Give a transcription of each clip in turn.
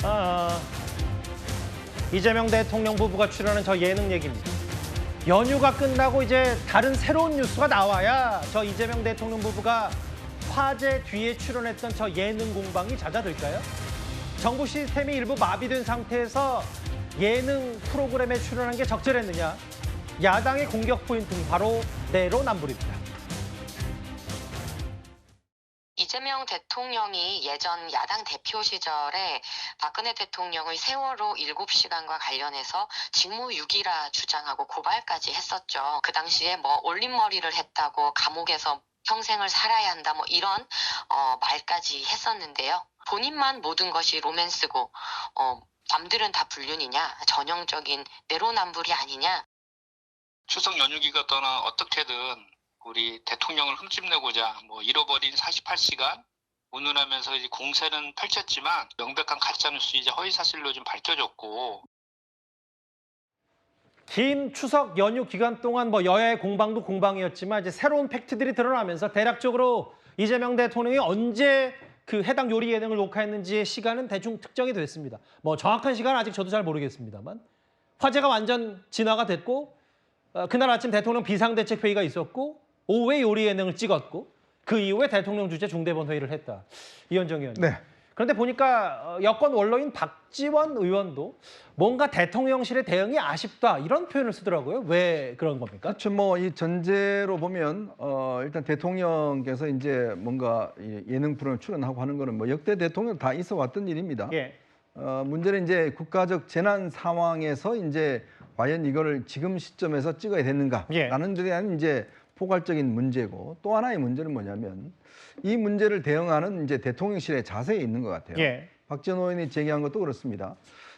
아, 이재명 대통령 부부가 출연한 저 예능 얘기입니다. 연휴가 끝나고 이제 다른 새로운 뉴스가 나와야 저 이재명 대통령 부부가 화제 뒤에 출연했던 저 예능 공방이 잦아들까요? 정부 시스템이 일부 마비된 상태에서 예능 프로그램에 출연한 게 적절했느냐? 야당의 공격 포인트는 바로 내로남불입니다. 이재명 대통령이 예전 야당 대표 시절에 박근혜 대통령의 세월호 7시간과 관련해서 직무유기라 주장하고 고발까지 했었죠. 그 당시에 뭐 올림머리를 했다고 감옥에서 평생을 살아야 한다 뭐 이런 말까지 했었는데요. 본인만 모든 것이 로맨스고 남들은 다 불륜이냐, 전형적인 내로남불이 아니냐. 추석 연휴 기간 동안 어떻게든 우리 대통령을 흠집내고자 뭐 잃어버린 48시간 운운하면서 이제 공세는 펼쳤지만 명백한 가짜뉴스 이제 허위사실로 좀 밝혀졌고. 긴 추석 연휴 기간 동안 뭐 여야의 공방도 공방이었지만 이제 새로운 팩트들이 드러나면서 대략적으로 이재명 대통령이 언제 그 해당 요리 예능을 녹화했는지의 시간은 대충 특정이 됐습니다. 뭐 정확한 시간은 아직 저도 잘 모르겠습니다만 화제가 완전 진화가 됐고 그날 아침 대통령 비상대책회의가 있었고 오후에 요리 예능을 찍었고 그 이후에 대통령 주재 중대본 회의를 했다. 이현정 의원님. 네. 그런데 보니까 여권 원로인 박지원 의원도 뭔가 대통령실의 대응이 아쉽다 이런 표현을 쓰더라고요. 왜 그런 겁니까? 그렇죠. 뭐 이 전제로 보면 일단 대통령께서 이제 뭔가 예능 프로그램 출연하고 하는 거는 뭐 역대 대통령 다 있어 왔던 일입니다. 예. 문제는 이제 국가적 재난 상황에서 이제 과연 이거를 지금 시점에서 찍어야 되는가라는 데 대한 이제 포괄적인 문제고, 또 하나의 문제는 뭐냐면 이 문제를 대응하는 이제 대통령실의 자세에 있는 것 같아요. 예. 박지원 의원이 제기한 것도 그렇습니다.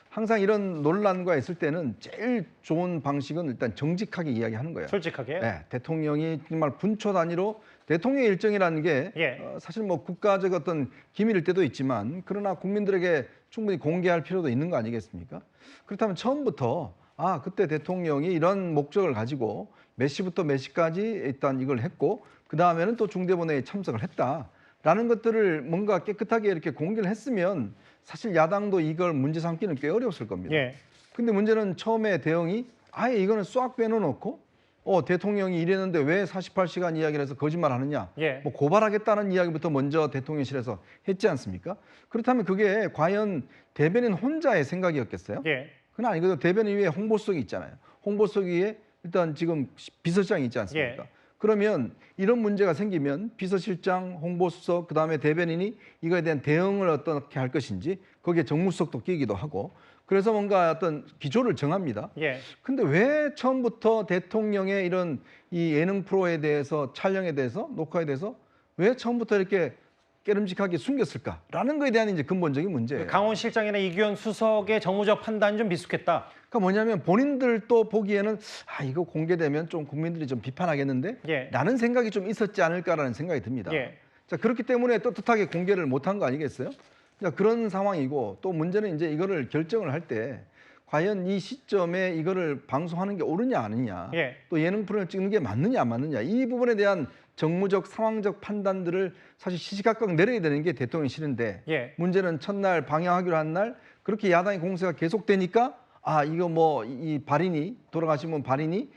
항상 이런 논란과 있을 때는 제일 좋은 방식은 일단 정직하게 이야기하는 거예요. 솔직하게. 네, 대통령이 정말 분초 단위로 대통령 일정이라는 게 사실 뭐 국가적 어떤 기밀일 때도 있지만 그러나 국민들에게 충분히 공개할 필요도 있는 거 아니겠습니까? 그렇다면 처음부터 그때 대통령이 이런 목적을 가지고 몇 시부터 몇 시까지 일단 이걸 했고 그 다음에는 또 중대본회의에 참석을 했다라는 것들을 뭔가 깨끗하게 이렇게 공개를 했으면 사실 야당도 이걸 문제 삼기는 꽤 어려웠을 겁니다. 근데 문제는 처음에 대응이 아예 이거는 싹 빼놓고 대통령이 이랬는데 왜 48시간 이야기를 해서 거짓말하느냐, 뭐 고발하겠다는 이야기부터 먼저 대통령실에서 했지 않습니까? 그렇다면 그게 과연 대변인 혼자의 생각이었겠어요? 그건 아니거든요. 대변인 위에 홍보수석이 있잖아요. 홍보수석 위에 일단 지금 비서실장이 있지 않습니까? 그러면 이런 문제가 생기면 비서실장, 홍보수석, 그다음에 대변인이 이거에 대한 대응을 어떻게 할 것인지 거기에 정무수석도 끼기도 하고 그래서 뭔가 어떤 기조를 정합니다. 근데 왜 처음부터 대통령의 이런 이 예능 프로에 대해서 촬영에 대해서 녹화에 대해서 왜 처음부터 이렇게 깨름직하게 숨겼을까라는 거에 대한 이제 근본적인 문제예요. 강원 실장이나 이규현 수석의 정무적 판단이 좀 미숙했다. 그러니까 뭐냐면 본인들도 보기에는 이거 공개되면 좀 국민들이 좀 비판하겠는데 라는 생각이 좀 있었지 않을까라는 생각이 듭니다. 자, 그렇기 때문에 떳떳하게 공개를 못한 거 아니겠어요? 자, 그런 상황이고 또 문제는 이제 이거를 결정을 할 때 과연 이 시점에 이거를 방송하는 게 옳으냐 아니냐, 또 예능 프로그램을 찍는 게 맞느냐 안 맞느냐, 이 부분에 대한 정무적 상황적 판단들을 사실 시시각각 내려야 되는 게 대통령실인데 문제는 첫날 방영하기로 한 날 그렇게 야당의 공세가 계속되니까 이거 뭐 이 발인이 돌아가신 분 발인이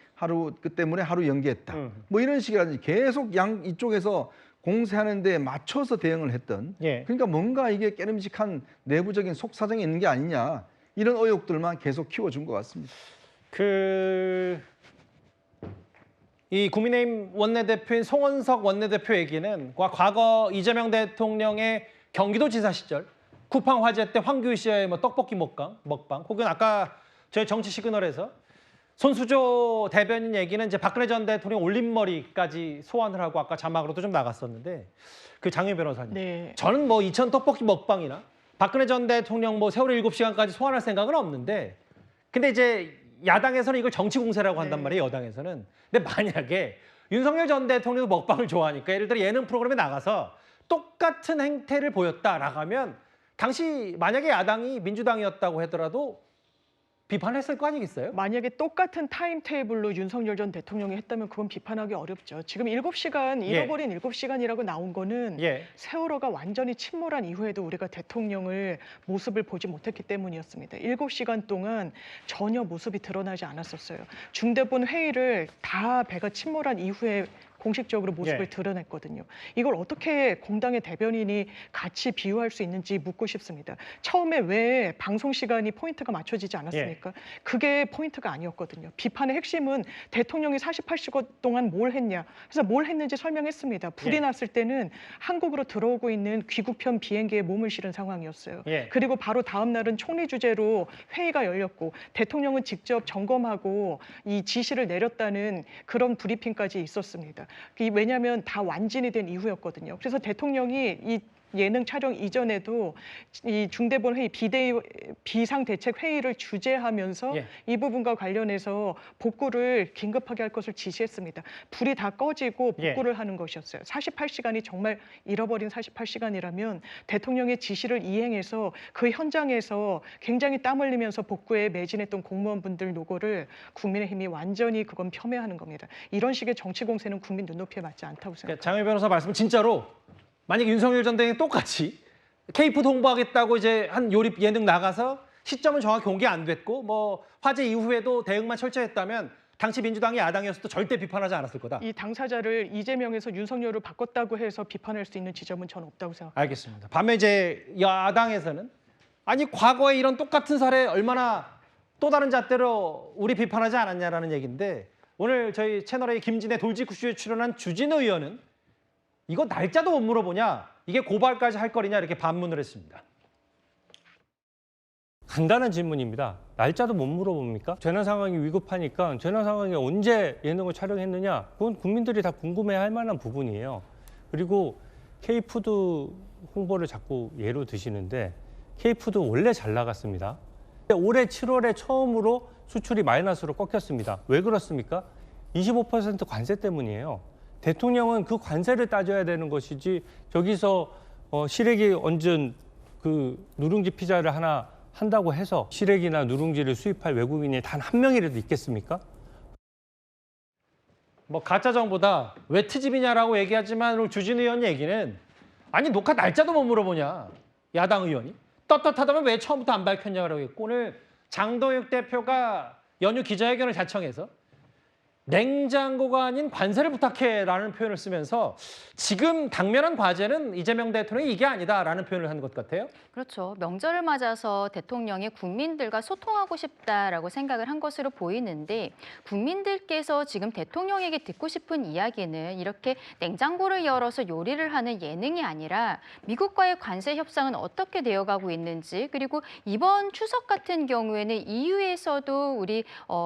그 때문에 하루 연기했다. 뭐 이런 식이라든지 계속 이쪽에서 공세하는 데 맞춰서 대응을 했던 그러니까 뭔가 이게 깨름직한 내부적인 속사정이 있는 게 아니냐, 이런 의혹들만 계속 키워준 것 같습니다. 이 국민의힘 원내대표인 송원석 원내대표 얘기는 과거 이재명 대통령의 경기도지사 시절 쿠팡 화재 때 황교안 씨의 뭐 떡볶이 먹방 혹은 아까 저희 정치 시그널에서 손수조 대변인 얘기는 이제 박근혜 전 대통령 올림머리까지 소환을 하고 아까 자막으로도 좀 나갔었는데 그 장윤 변호사님. 저는 뭐 이천 떡볶이 먹방이나 박근혜 전 대통령 뭐 세월호 7시간까지 소환할 생각은 없는데 근데 이제 야당에서는 이걸 정치 공세라고 한단 말이에요, 여당에서는. 근데 만약에 윤석열 전 대통령도 먹방을 좋아하니까 예를 들어 예능 프로그램에 나가서 똑같은 행태를 보였다라고 하면 당시 만약에 야당이 민주당이었다고 하더라도 비판했을 거 아니겠어요? 만약에 똑같은 타임테이블로 윤석열 전 대통령이 했다면 그건 비판하기 어렵죠. 지금 7시간, 잃어버린 7시간이라고 나온 거는 예. 세월호가 완전히 침몰한 이후에도 우리가 대통령을 모습을 보지 못했기 때문이었습니다. 7시간 동안 전혀 모습이 드러나지 않았었어요. 중대본 회의를 다 배가 침몰한 이후에 공식적으로 모습을 예. 드러냈거든요. 이걸 어떻게 공당의 대변인이 같이 비유할 수 있는지 묻고 싶습니다. 처음에 왜 방송 시간이 포인트가 맞춰지지 않았습니까? 그게 포인트가 아니었거든요. 비판의 핵심은 대통령이 48시간 동안 뭘 했냐. 그래서 뭘 했는지 설명했습니다. 불이 예. 났을 때는 한국으로 들어오고 있는 귀국편 비행기에 몸을 실은 상황이었어요. 예. 그리고 바로 다음 날은 총리 주재로 회의가 열렸고 대통령은 직접 점검하고 이 지시를 내렸다는 그런 브리핑까지 있었습니다. 왜냐하면 다 완진이 된 이후였거든요. 그래서 대통령이 이 예능 촬영 이전에도 이 중대본 회의 비상대책 회의를 주재하면서 예. 이 부분과 관련해서 복구를 긴급하게 할 것을 지시했습니다. 불이 다 꺼지고 복구를 하는 것이었어요. 48시간이 정말 잃어버린 48시간이라면 대통령의 지시를 이행해서 그 현장에서 굉장히 땀 흘리면서 복구에 매진했던 공무원분들 노고를 국민의힘이 완전히 그건 폄훼하는 겁니다. 이런 식의 정치 공세는 국민 눈높이에 맞지 않다고 생각합니다. 그러니까 장혜 변호사 말씀 진짜로 만약 윤석열 전 대통령이 똑같이 케이푸드 홍보하겠다고 이제 한 요리 예능 나가서 시점은 정확히 공개 안 됐고 뭐 화재 이후에도 대응만 철저했다면 당시 민주당이 야당이었어도 절대 비판하지 않았을 거다. 이 당사자를 이재명에서 윤석열을 바꿨다고 해서 비판할 수 있는 지점은 저는 없다고 생각합니다. 알겠습니다. 반면 이제 야당에서는 아니 과거에 이런 똑같은 사례 얼마나 또 다른 잣대로 우리 비판하지 않았냐라는 얘기인데 오늘 저희 채널A 김진애 돌직구쇼에 출연한 주진우 의원은 이거 날짜도 못 물어보냐, 이게 고발까지 할 거리냐 이렇게 반문을 했습니다. 간단한 질문입니다. 날짜도 못 물어봅니까? 재난 상황이 위급하니까 재난 상황에 언제 예능을 촬영했느냐? 그건 국민들이 다 궁금해할 만한 부분이에요. 그리고 K푸드 홍보를 자꾸 예로 드시는데 K푸드 원래 잘 나갔습니다. 올해 7월에 처음으로 수출이 마이너스로 꺾였습니다. 왜 그렇습니까? 25% 관세 때문이에요. 대통령은 그 관세를 따져야 되는 것이지 저기서 시래기 얹은 그 누룽지 피자를 하나 한다고 해서 시래기나 누룽지를 수입할 외국인이 단 한 명이라도 있겠습니까? 뭐 가짜 정보다 왜 트집이냐라고 얘기하지만 오늘 주진우 의원 얘기는 아니 녹화 날짜도 못 물어보냐, 야당 의원이 떳떳하다면 왜 처음부터 안 밝혔냐고 했고 오늘 장동혁 대표가 연휴 기자회견을 자청해서 냉장고가 아닌 관세를 부탁해라는 표현을 쓰면서 지금 당면한 과제는 이재명 대통령이 이게 아니다라는 표현을 한 것 같아요. 그렇죠. 명절을 맞아서 대통령이 국민들과 소통하고 싶다라고 생각을 한 것으로 보이는데 국민들께서 지금 대통령에게 듣고 싶은 이야기는 이렇게 냉장고를 열어서 요리를 하는 예능이 아니라 미국과의 관세 협상은 어떻게 되어가고 있는지 그리고 이번 추석 같은 경우에는 EU에서도 우리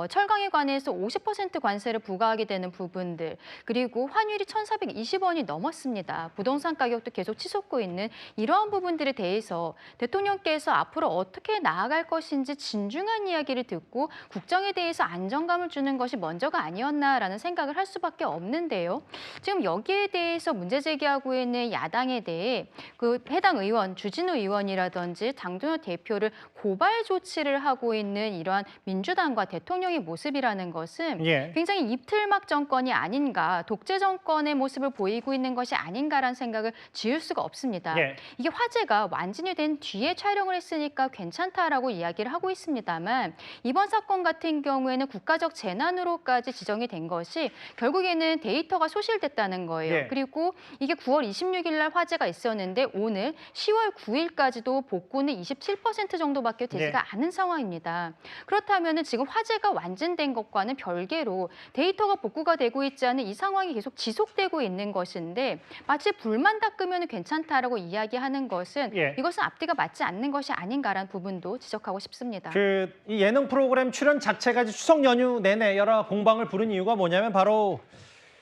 철강에 관해서 50% 관세를 부과하게 되는 부분들 그리고 환율이 1,420원이 넘었습니다. 부동산 가격도 계속 치솟고 있는 이러한 부분들에 대해서 대통령께서 앞으로 어떻게 나아갈 것인지 진중한 이야기를 듣고 국정에 대해서 안정감을 주는 것이 먼저가 아니었나라는 생각을 할 수밖에 없는데요. 지금 여기에 대해서 문제 제기하고 있는 야당에 대해 그 해당 의원, 주진우 의원이라든지 장동혁 대표를 고발 조치를 하고 있는 이러한 민주당과 대통령의 모습이라는 것은 굉장히 입틀막 정권이 아닌가, 독재 정권의 모습을 보이고 있는 것이 아닌가라는 생각을 지을 수가 없습니다. 이게 화재가 완진이 된 뒤에 촬영을 했으니까 괜찮다라고 이야기를 하고 있습니다만 이번 사건 같은 경우에는 국가적 재난으로까지 지정이 된 것이 결국에는 데이터가 소실됐다는 거예요. 그리고 이게 9월 26일 날 화재가 있었는데 오늘 10월 9일까지도 복구는 27% 정도밖에 되지가 않은 상황입니다. 그렇다면 지금 화재가 완진된 것과는 별개로 데이터가 복구가 되고 있지 않은 이 상황이 계속 지속되고 있는 것인데 마치 불만 닦으면 괜찮다라고 이야기하는 것은 이것은 앞뒤가 맞지 않는 것이 아닌가라는 부분도 지적하고 싶습니다. 이 예능 프로그램 출연 자체가 추석 연휴 내내 여러 공방을 부른 이유가 뭐냐면 바로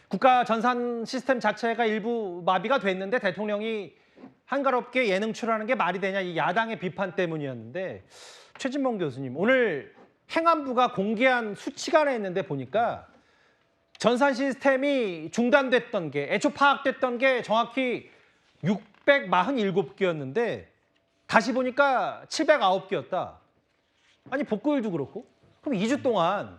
국가 전산 시스템 자체가 일부 마비가 됐는데 대통령이 한가롭게 예능 출연하는 게 말이 되냐 이 야당의 비판 때문이었는데 최진봉 교수님 오늘 행안부가 공개한 수치가 하나 있는데 보니까 전산 시스템이 중단됐던 게 애초 파악됐던 게 정확히 647개였는데 다시 보니까 709개였다. 아니 복구율도 그렇고. 그럼 2주 동안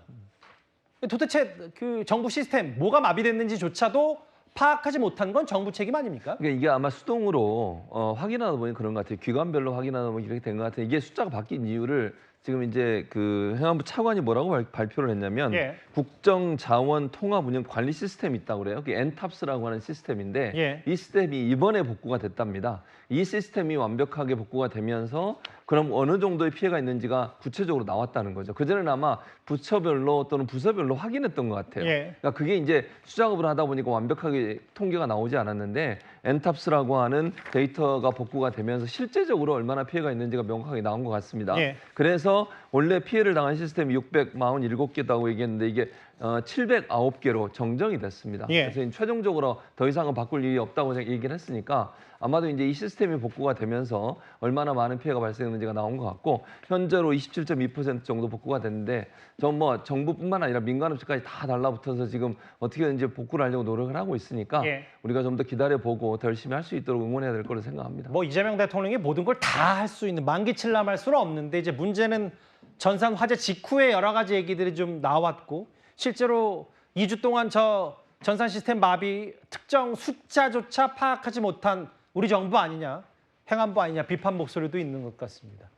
도대체 그 정부 시스템 뭐가 마비됐는지조차도 파악하지 못한 건 정부 책임 아닙니까? 그러니까 이게 아마 수동으로 확인하다 보니 그런 것 같아요. 기관별로 확인하다 보니 이렇게 된 것 같아요. 이게 숫자가 바뀐 이유를 지금 이제 그 행안부 차관이 뭐라고 발표를 했냐면 예. 국정자원통합운영관리 시스템이 있다고 그래요. 그게 엔탑스라고 하는 시스템인데 예. 이 시스템이 이번에 복구가 됐답니다. 이 시스템이 완벽하게 복구가 되면서 그럼 어느 정도의 피해가 있는지가 구체적으로 나왔다는 거죠. 그전에는 아마 부처별로 또는 부서별로 확인했던 것 같아요. 예. 그러니까 그게 이제 수작업을 하다 보니까 완벽하게 통계가 나오지 않았는데 엔탑스라고 하는 데이터가 복구가 되면서 실제적으로 얼마나 피해가 있는지가 명확하게 나온 것 같습니다. 예. 그래서 원래 피해를 당한 시스템이 647개다고 얘기했는데 이게 709개로 정정이 됐습니다. 예. 그래서 최종적으로 더 이상은 바꿀 일이 없다고 얘기를 했으니까 아마도 이제 이 시스템이 복구가 되면서 얼마나 많은 피해가 발생했는지가 나온 것 같고 현재로 27.2% 정도 복구가 됐는데 전 뭐 정부뿐만 아니라 민간업체까지 다 달라붙어서 지금 어떻게든지 복구를 하려고 노력을 하고 있으니까 예. 우리가 좀 더 기다려보고 더 열심히 할 수 있도록 응원해야 될 거로 생각합니다. 뭐 이재명 대통령이 모든 걸 다 할 수 있는 만기칠람할 수는 없는데 이제 문제는 전산 화재 직후에 여러 가지 얘기들이 좀 나왔고 실제로 2주 동안 저 전산 시스템 마비 특정 숫자조차 파악하지 못한 우리 정부 아니냐, 행안부 아니냐 비판 목소리도 있는 것 같습니다.